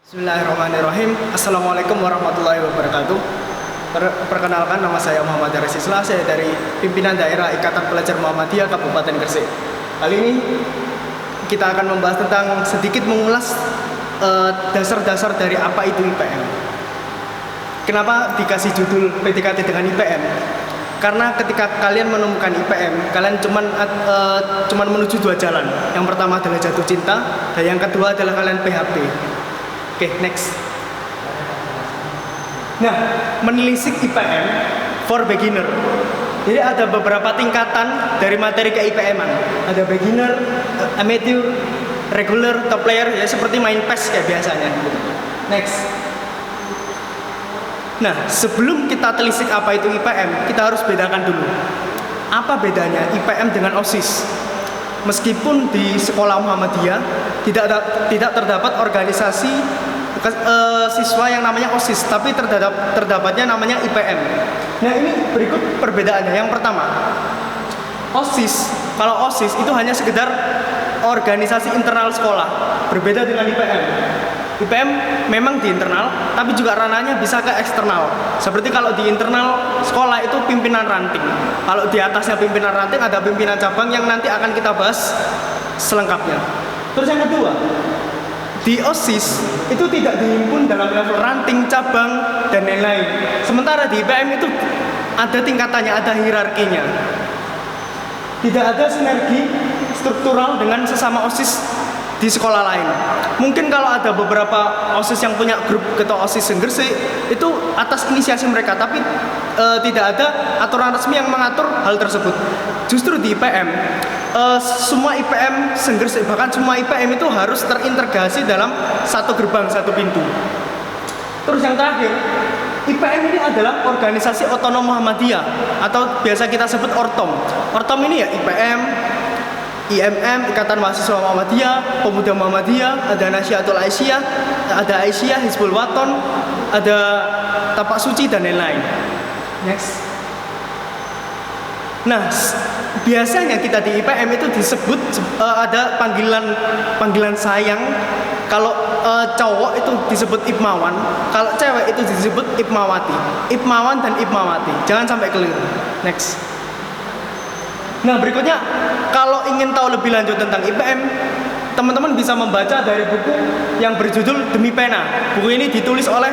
Bismillahirrahmanirrahim. Assalamualaikum warahmatullahi wabarakatuh. Perkenalkan, nama saya Muhammad Haris Islah. Saya dari pimpinan daerah Ikatan Pelajar Muhammadiyah Kabupaten Gresik. Kali ini kita akan membahas tentang sedikit mengulas dasar-dasar dari apa itu IPM. Kenapa dikasih judul PDKT dengan IPM? Karena ketika kalian menemukan IPM, kalian cuman menuju dua jalan. Yang pertama adalah jatuh cinta, dan yang kedua adalah kalian PHP. Oke, next. Nah, menelisik IPM for beginner. Jadi ada beberapa tingkatan dari materi ke IPM-an. Ada beginner, amateur, regular, top player, ya seperti main PES kayak biasanya. Next. Nah, sebelum kita telisik apa itu IPM, kita harus bedakan dulu. Apa bedanya IPM dengan OSIS? Meskipun di sekolah Muhammadiyah tidak terdapat organisasi siswa yang namanya OSIS, tapi terdapatnya namanya IPM. Nah, ini berikut perbedaannya. Yang pertama, OSIS. Kalau OSIS itu hanya sekedar organisasi internal sekolah, berbeda dengan IPM. IPM memang di internal, tapi juga ranahnya bisa ke eksternal. Seperti kalau di internal sekolah itu pimpinan ranting. Kalau di atasnya pimpinan ranting ada pimpinan cabang yang nanti akan kita bahas selengkapnya. Terus yang kedua, di OSIS itu tidak dihimpun dalam level ranting, cabang, dan lain-lain. Sementara di IPM itu ada tingkatannya, ada hierarkinya. Tidak ada sinergi struktural dengan sesama OSIS di sekolah lain. Mungkin kalau ada beberapa OSIS yang punya grup ketua OSIS yang Gresik, itu atas inisiasi mereka, tapi tidak ada aturan resmi yang mengatur hal tersebut. Justru di IPM, semua IPM Gresik, bahkan semua IPM itu harus terintegrasi dalam satu gerbang, satu pintu. Terus yang terakhir, IPM ini adalah organisasi otonom Muhammadiyah atau biasa kita sebut ORTOM. ORTOM ini ya IPM, IMM, Ikatan Mahasiswa Muhammadiyah, Pemuda Muhammadiyah, ada Nasyiatul Aisyah, ada Aisyah, Hizbul Waton, ada Tapak Suci, dan lain-lain. Next. Nah, biasanya kita di IPM itu disebut ada panggilan sayang. Kalau cowok itu disebut Ipmawan, kalau cewek itu disebut Ipmawati. Ipmawan dan Ipmawati. Jangan sampai keliru. Next. Nah, berikutnya, kalau ingin tahu lebih lanjut tentang IPM, teman-teman bisa membaca dari buku yang berjudul Demi Pena. Buku ini ditulis oleh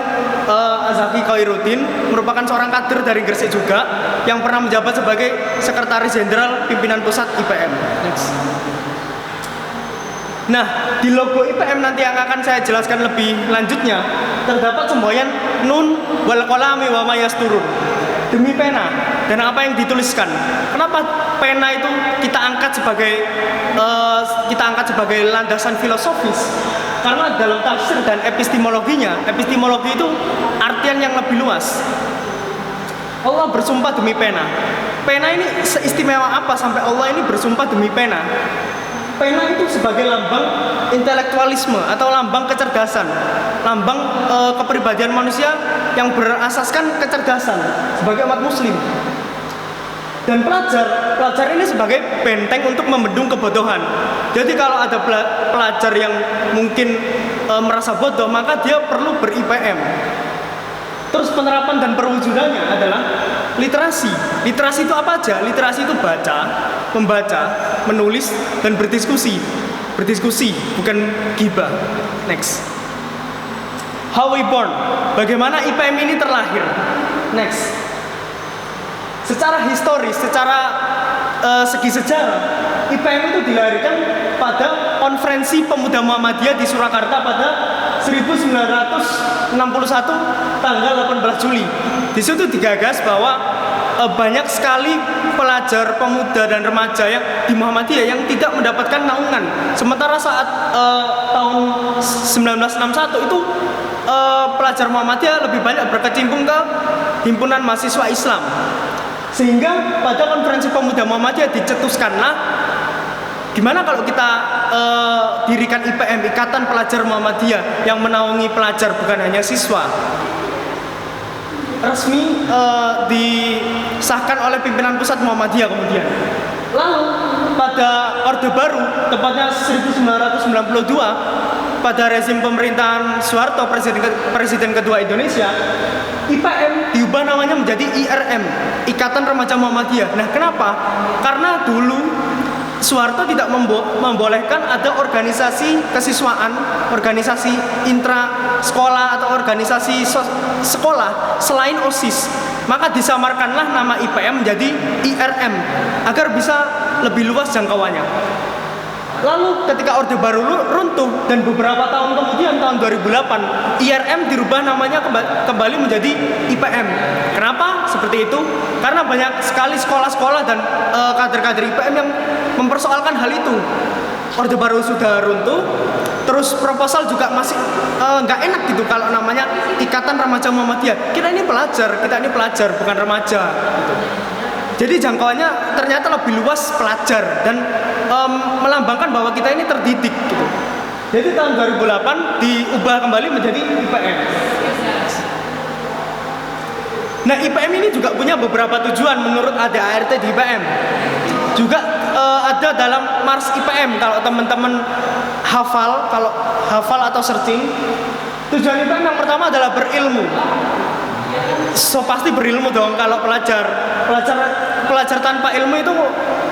Azaki Khairuddin, merupakan seorang kader dari Gresik juga, yang pernah menjabat sebagai Sekretaris Jenderal Pimpinan Pusat IPM. Next. Nah, di logo IPM nanti yang akan saya jelaskan lebih lanjutnya, terdapat semboyan Nun wal qalami wa ma yasturun. Demi pena, dan apa yang dituliskan. Kenapa pena itu kita angkat sebagai landasan filosofis? Karena dalam tafsir dan epistemologi itu artian yang lebih luas. Allah bersumpah demi pena. Pena ini seistimewa apa sampai Allah ini bersumpah demi pena? Pena itu sebagai lambang intelektualisme atau lambang kecerdasan, lambang kepribadian manusia yang berasaskan kecerdasan sebagai umat muslim. Dan pelajar ini sebagai benteng untuk membendung kebodohan. Jadi kalau ada pelajar yang mungkin merasa bodoh, maka dia perlu ber-IPM. Terus penerapan dan perwujudannya adalah literasi. Literasi itu apa aja? Literasi itu baca, membaca, menulis, dan berdiskusi. Berdiskusi, bukan gibah. Next. How we born? Bagaimana IPM ini terlahir? Next. Secara historis, secara segi sejarah, IPM itu dilahirkan pada Konferensi Pemuda Muhammadiyah di Surakarta pada 1961 tanggal 18 Juli. Di situ digagas bahwa banyak sekali pelajar, pemuda, dan remaja yang di Muhammadiyah yang tidak mendapatkan naungan. Sementara saat tahun 1961 itu pelajar Muhammadiyah lebih banyak berkecimpung ke himpunan mahasiswa Islam. Sehingga pada Konferensi Pemuda Muhammadiyah dicetuskanlah, gimana kalau kita dirikan IPM, Ikatan Pelajar Muhammadiyah, yang menaungi pelajar bukan hanya siswa. Resmi disahkan oleh pimpinan pusat Muhammadiyah kemudian. Lalu pada Orde Baru, tepatnya 1992, pada rezim pemerintahan Soeharto, presiden kedua Indonesia, IPM diubah namanya menjadi IRM, Ikatan Remaja Muhammadiyah. Nah, kenapa? Karena dulu Soeharto tidak membolehkan ada organisasi kesiswaan, organisasi intra sekolah atau organisasi sekolah selain OSIS. Maka disamarkanlah nama IPM menjadi IRM agar bisa lebih luas jangkauannya. Lalu ketika Orde Baru runtuh dan beberapa tahun kemudian tahun 2008 IRM dirubah namanya kembali menjadi IPM. Kenapa seperti itu? Karena banyak sekali sekolah-sekolah dan kader-kader IPM yang mempersoalkan hal itu. Orde Baru sudah runtuh, terus proposal juga masih nggak enak gitu kalau namanya Ikatan Remaja Muhammadiyah. Kita ini pelajar bukan remaja gitu. Jadi jangkauannya ternyata lebih luas pelajar dan melambangkan bahwa kita ini terdidik gitu. Jadi tahun 2008 diubah kembali menjadi IPM. Nah, IPM ini juga punya beberapa tujuan menurut ADART di IPM. Juga ada dalam Mars IPM kalau teman-teman hafal atau searching. Tujuan IPM yang pertama adalah berilmu. So pasti berilmu dong kalau pelajar tanpa ilmu itu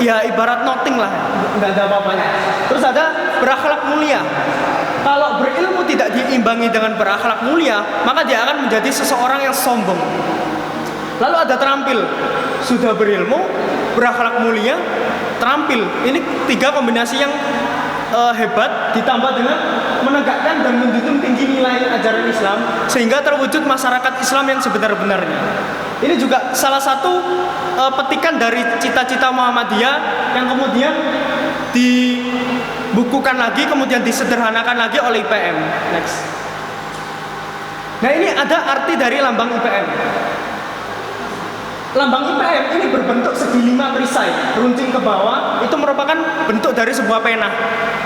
ya ibarat nothing lah, nggak ada apa-apanya. Terus ada berakhlak mulia. Kalau berilmu tidak diimbangi dengan berakhlak mulia, maka dia akan menjadi seseorang yang sombong. Lalu ada terampil, sudah berilmu, berakhlak mulia, terampil. Ini tiga kombinasi yang hebat, ditambah dengan menegakkan dan menjunjung tinggi nilai ajaran Islam sehingga terwujud masyarakat Islam yang sebenar-benarnya. Ini juga salah satu petikan dari cita-cita Muhammadiyah yang kemudian dibukukan lagi, kemudian disederhanakan lagi oleh IPM. Next. Nah, ini ada arti dari lambang IPM. Lambang IPM ini berbentuk segi 5 perisai, runcing ke bawah, itu merupakan bentuk dari sebuah pena,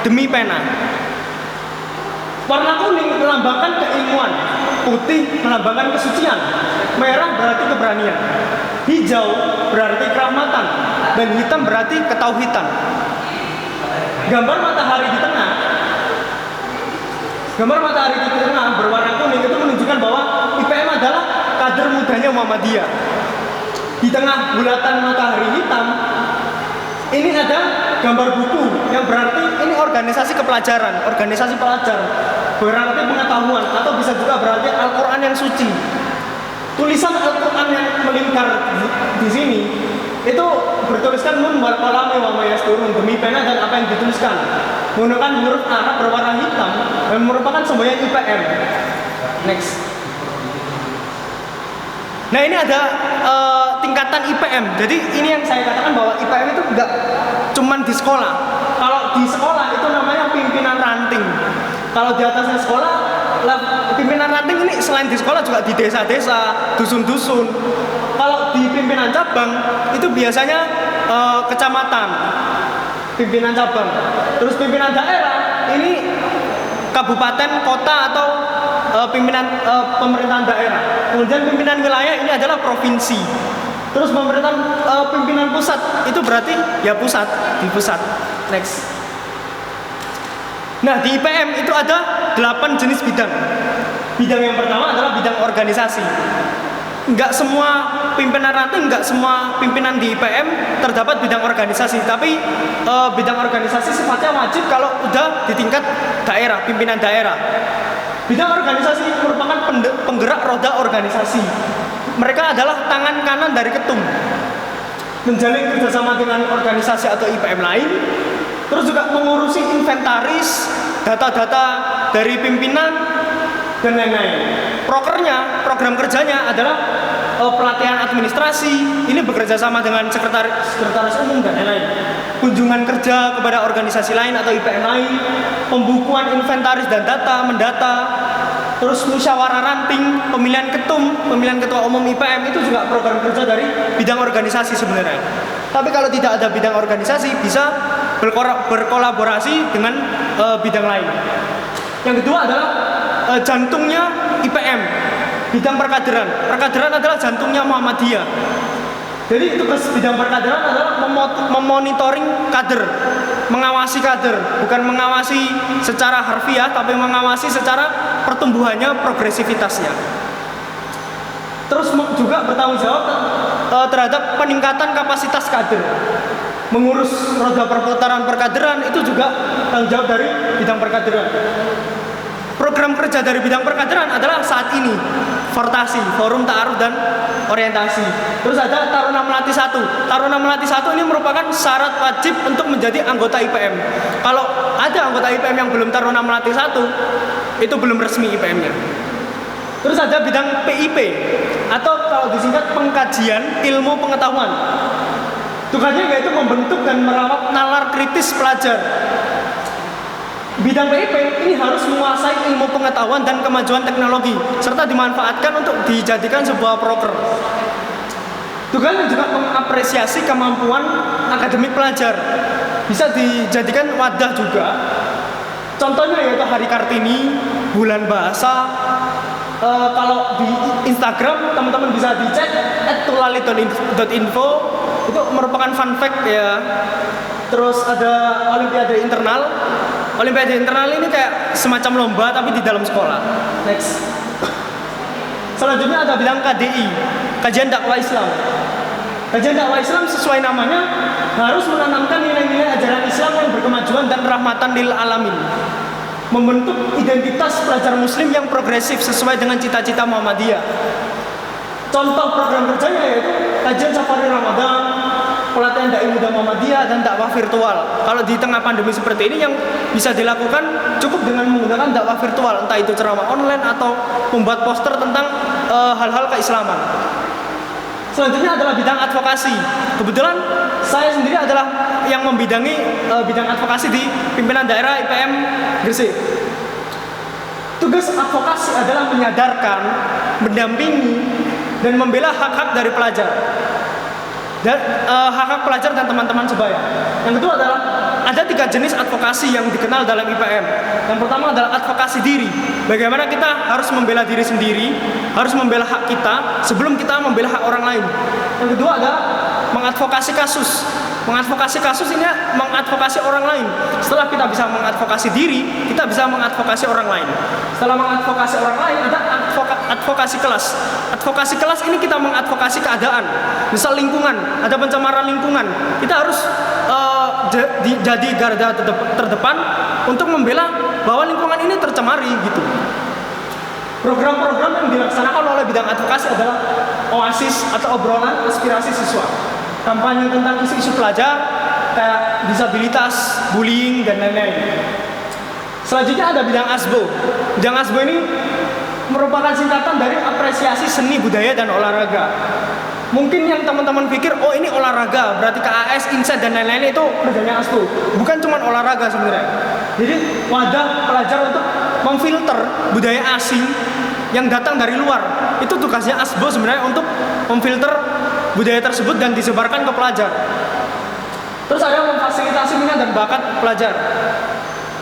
demi pena. Warna kuning melambangkan keilmuan, putih melambangkan kesucian, merah berarti keberanian, hijau berarti kerahmatan, dan hitam berarti ketauhidan. Gambar matahari di tengah berwarna kuning itu menunjukkan bahwa IPM adalah kader mudanya Muhammadiyah. Di tengah bulatan matahari hitam ini ada gambar buku yang berarti ini organisasi kepelajaran, organisasi pelajar, berarti pengetahuan, atau bisa juga berarti Al-Quran yang suci. Tulisan Al-Quran yang melingkar di sini itu bertuliskan nun wal qalami wa ma yasturun, demi pena dan apa yang dituliskan, menggunakan huruf Arab berwarna hitam dan merupakan semboyan IPM. Next. Nah, ini ada tingkatan IPM. Jadi ini yang saya katakan bahwa IPM itu enggak cuman di sekolah. Kalau di sekolah itu namanya pimpinan ranting. Kalau di atasnya sekolah, pimpinan ranting ini selain di sekolah juga di desa-desa, dusun-dusun. Kalau di pimpinan cabang itu biasanya kecamatan, pimpinan cabang. Terus pimpinan daerah ini kabupaten, kota atau pimpinan pemerintahan daerah. Kemudian pimpinan wilayah ini adalah provinsi. Terus pemerintahan pimpinan pusat itu berarti ya pusat, di pusat. Next. Nah, di IPM itu ada 8 jenis bidang. Bidang yang pertama adalah bidang organisasi. Enggak semua pimpinan ranting, enggak semua pimpinan di IPM terdapat bidang organisasi, tapi bidang organisasi sifatnya wajib kalau udah di tingkat daerah, pimpinan daerah. Bidang organisasi merupakan penggerak roda organisasi. Mereka adalah tangan kanan dari ketum, menjalin kerjasama dengan organisasi atau IPM lain, terus juga mengurusi inventaris, data-data dari pimpinan, dan lain-lain. Program kerjanya adalah pelatihan administrasi, ini bekerja sama dengan sekretaris umum dan lain-lain. Kunjungan kerja kepada organisasi lain atau IPM lain, pembukuan inventaris dan data, mendata, terus musyawarah ranting, pemilihan ketua umum IPM itu juga program kerja dari bidang organisasi sebenarnya. Tapi kalau tidak ada bidang organisasi, bisa berkolaborasi dengan bidang lain. Yang kedua adalah jantungnya IPM, bidang perkaderan. Perkaderan adalah jantungnya Muhammadiyah. Jadi tugas bidang perkaderan adalah memonitoring kader. mengawasi kader, bukan mengawasi secara harfiah, tapi mengawasi secara pertumbuhannya, progresivitasnya. Terus juga bertanggung jawab terhadap peningkatan kapasitas kader. Mengurus roda perputaran perkaderan itu juga tanggung jawab dari bidang perkaderan. Program kerja dari bidang perkaderan adalah saat ini Fortasi, Forum Ta'aruf dan Orientasi. Terus ada Taruna Melati 1. Taruna Melati 1 ini merupakan syarat wajib untuk menjadi anggota IPM. Kalau ada anggota IPM yang belum Taruna Melati 1, itu belum resmi IPM-nya. Terus ada bidang PIP atau kalau disingkat pengkajian ilmu pengetahuan. Tugasnya yaitu membentuk dan merawat nalar kritis pelajar. Bidang PIP ini harus menguasai ilmu pengetahuan dan kemajuan teknologi serta dimanfaatkan untuk dijadikan sebuah proker. Tugasnya juga mengapresiasi kemampuan akademik pelajar. Bisa dijadikan wadah juga. Contohnya yaitu Hari Kartini, Bulan Bahasa. Kalau di Instagram teman-teman bisa dicek @tulali.info, itu merupakan fun fact ya. Terus ada Olimpiade Internal. Olimpiade internal ini kayak semacam lomba tapi di dalam sekolah. Next. Selanjutnya ada bidang KDI, kajian dakwah Islam. Kajian dakwah Islam sesuai namanya harus menanamkan nilai-nilai ajaran Islam yang berkemajuan dan rahmatan lil alamin. Membentuk identitas pelajar muslim yang progresif sesuai dengan cita-cita Muhammadiyah. Contoh program kerjanya yaitu kajian safari Ramadan, pelatihan dai muda Muhammadiyah dan dakwah virtual. Kalau di tengah pandemi seperti ini yang bisa dilakukan cukup dengan menggunakan dakwah virtual, entah itu ceramah online atau membuat poster tentang hal-hal keislaman. Selanjutnya adalah bidang advokasi. Kebetulan saya sendiri adalah yang membidangi bidang advokasi di pimpinan daerah IPM Gresik. Tugas advokasi adalah menyadarkan, mendampingi, dan membela hak-hak dari pelajar. Dan hak-hak pelajar dan teman-teman sebaya. Yang kedua adalah ada 3 jenis advokasi yang dikenal dalam IPM. Yang pertama adalah advokasi diri. Bagaimana kita harus membela diri sendiri, harus membela hak kita sebelum kita membela hak orang lain. Yang kedua adalah mengadvokasi kasus. Mengadvokasi kasus ini mengadvokasi orang lain. Setelah kita bisa mengadvokasi diri, kita bisa mengadvokasi orang lain. Setelah mengadvokasi orang lain, ada advokasi kelas. Advokasi kelas ini kita mengadvokasi keadaan. Misal lingkungan, ada pencemaran lingkungan. Kita harus jadi garda terdepan untuk membela bahwa lingkungan ini tercemari gitu. Program-program yang dilaksanakan oleh bidang advokasi adalah OASIS atau obrolan aspirasi siswa. Kampanye tentang isu-isu pelajar kayak disabilitas, bullying dan lain-lain. Selanjutnya ada bidang ASBO. Bidang ASBO ini merupakan singkatan dari apresiasi seni budaya dan olahraga. Mungkin yang teman-teman pikir, oh ini olahraga, berarti KAS, INSET dan lain-lain itu kerjanya ASBO. Bukan cuma olahraga sebenarnya. Jadi wadah pelajar untuk memfilter budaya asing yang datang dari luar. Itu tugasnya ASBO sebenarnya untuk memfilter budaya tersebut dan disebarkan ke pelajar. Terus ada memfasilitasi minat dan bakat pelajar.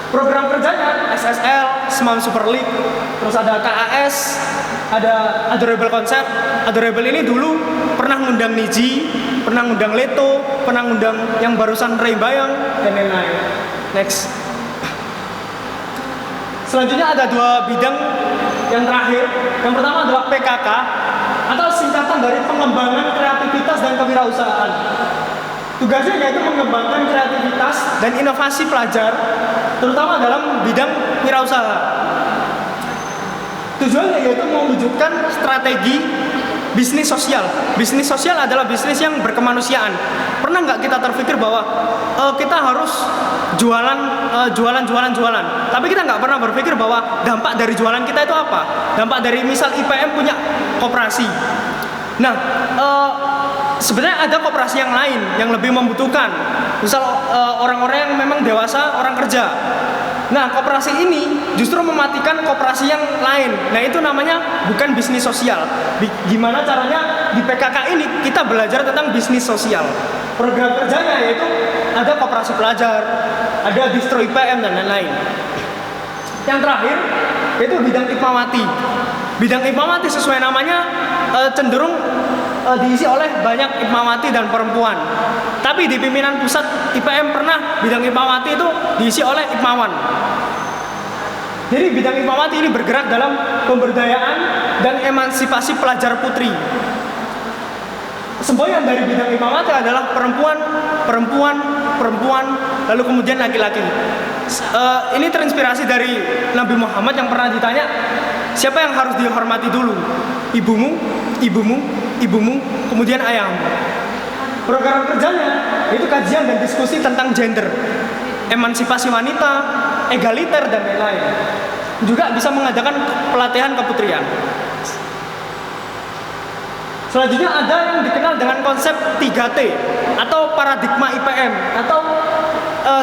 Program kerjanya SSL, Semam Super League, terus ada KAS, ada Adorable Concept. Adorable ini dulu pernah ngundang Niji, pernah ngundang Leto, pernah ngundang yang barusan Ray Bayang dan lain-lain. Next. Selanjutnya ada 2 bidang yang terakhir. Yang pertama adalah PKK atau singkatan dari pengembangan kreativitas dan kewirausahaan. Tugasnya yaitu mengembangkan kreativitas dan inovasi pelajar, terutama dalam bidang wirausaha. Tujuannya yaitu mewujudkan strategi bisnis sosial. Bisnis sosial adalah bisnis yang berkemanusiaan. Pernah nggak kita terpikir bahwa kita harus jualan, tapi kita nggak pernah berpikir bahwa dampak dari jualan kita itu apa? Dampak dari misal IPM punya koperasi. Nah, sebenarnya ada koperasi yang lain yang lebih membutuhkan. Misal orang-orang yang memang dewasa, orang kerja. Nah, koperasi ini justru mematikan koperasi yang lain. Nah, itu namanya bukan bisnis sosial. Gimana caranya di PKK ini kita belajar tentang bisnis sosial. Program kerjanya yaitu ada koperasi pelajar, ada distro IPM dan lain-lain. Yang terakhir yaitu bidang Hikmawati. Bidang Hikmawati sesuai namanya cenderung diisi oleh banyak IPMawati dan perempuan. Tapi di pimpinan pusat IPM pernah bidang IPMawati itu diisi oleh IPMawan. Jadi bidang IPMawati ini bergerak dalam pemberdayaan dan emansipasi pelajar putri. Semboyan dari bidang IPMawati adalah perempuan, perempuan, perempuan, lalu kemudian laki-laki. Ini terinspirasi dari Nabi Muhammad yang pernah ditanya, siapa yang harus dihormati dulu? Ibumu, ibumu, ibumu, kemudian ayahmu. Program kerjanya itu kajian dan diskusi tentang gender, emansipasi wanita, egaliter, dan lain-lain. Juga bisa mengadakan pelatihan keputrian. Selanjutnya ada yang dikenal dengan konsep 3T atau paradigma IPM, atau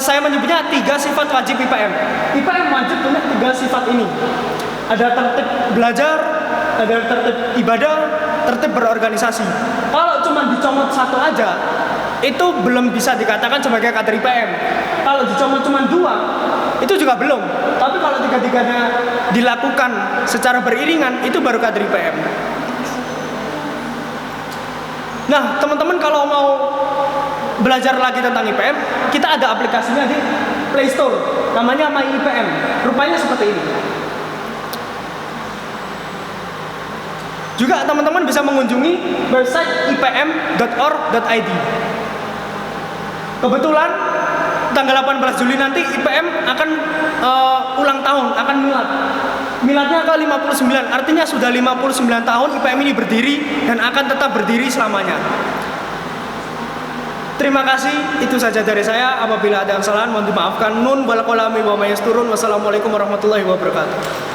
saya menyebutnya 3 sifat wajib IPM. IPM wajib punya 3 sifat ini. Ada tertib belajar, ada tertib ibadah, tertib berorganisasi. Kalau cuma dicomot satu aja, itu belum bisa dikatakan sebagai kader IPM. Kalau dicomot cuma 2, itu juga belum. Tapi kalau tiga-tiganya dilakukan secara beriringan, itu baru kader IPM. Nah, teman-teman kalau mau belajar lagi tentang IPM, kita ada aplikasinya di Play Store, namanya My IPM. Rupanya seperti ini. Juga teman-teman bisa mengunjungi website ipm.or.id. Kebetulan tanggal 18 Juli nanti IPM akan ulang tahun, akan milad. Miladnya ke 59, artinya sudah 59 tahun IPM ini berdiri dan akan tetap berdiri selamanya. Terima kasih, itu saja dari saya. Apabila ada kesalahan mohon dimaafkan. Nun wal qalami wa ma yasturun. Wassalamualaikum warahmatullahi wabarakatuh.